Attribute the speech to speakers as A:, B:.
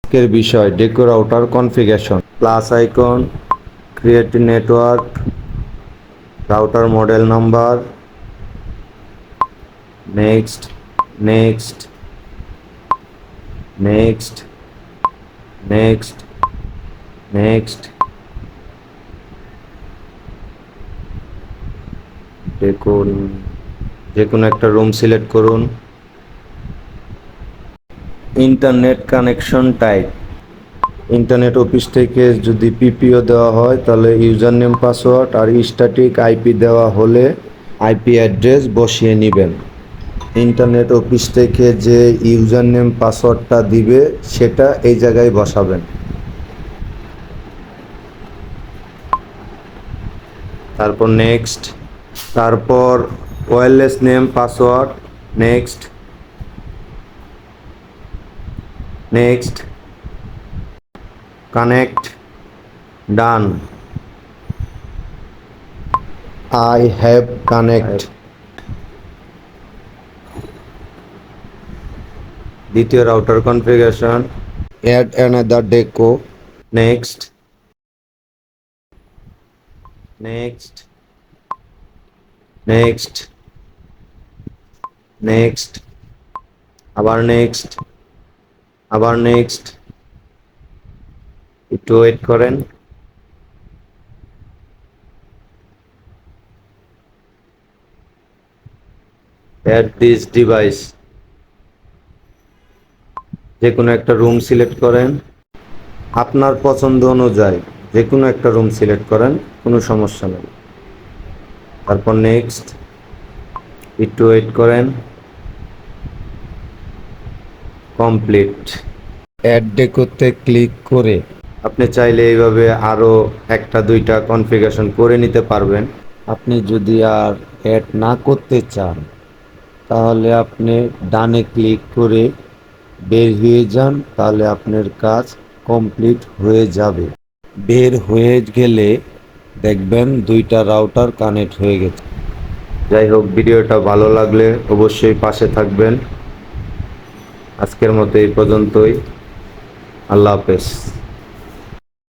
A: আজকের বিষয় Deco router configuration, plus icon, create network, router model number, next, next, next, next, next. দেখুন, যে কোনো একটা রুম সিলেক্ট করুন। Internet connection type, internet office থেকে যদি পিপিও দেওয়া হয় তাহলে ইউজার নেম পাসওয়ার্ড, আর স্ট্যাটিক আইপি দেওয়া হলে আইপি অ্যাড্রেস বসিয়ে নেবেন। ইন্টারনেট অফিস থেকে যে ইউজার নেম পাসওয়ার্ডটা দিবে সেটা এই জায়গায় বসাবেন। তারপর নেক্সট, তারপর wireless name password, next, next, connect, done. I have connect. দ্বিতীয় রাউটার কনফিগারেশন, অ্যাড অ্যানাদার ডেকো, নেক্সট, নেক্সট, নেক্সট, নেক্সট, আবার নেক্সট, আবার নেক্সট। একটু ওয়েট করেন। অ্যাড দিস ডিভাইস, যে কোনো একটা রুম সিলেক্ট করেন, আপনার পছন্দ অনুযায়ী যে কোনো একটা রুম সিলেক্ট করেন, কোনো সমস্যা নেই। তারপর নেক্সট, একটু ওয়েট করেন, কমপ্লিট। অ্যাড ডেকোতে ক্লিক করে আপনি চাইলে এইভাবে আরও একটা দুইটা কনফিগারেশন করে নিতে পারবেন। আপনি যদি আর অ্যাড না করতে চান তাহলে আপনি ডানে ক্লিক করে বের হয়ে যান, তাহলে আপনার কাজ কমপ্লিট হয়ে যাবে। বের হয়ে গেলে দেখবেন দুইটা রাউটার কানেক্ট হয়ে গেছে। যাই হোক, ভিডিওটা ভালো লাগলে অবশ্যই পাশে থাকবেন। আজকের মতো এই পর্যন্তই। আল্লাহ হাফেজ।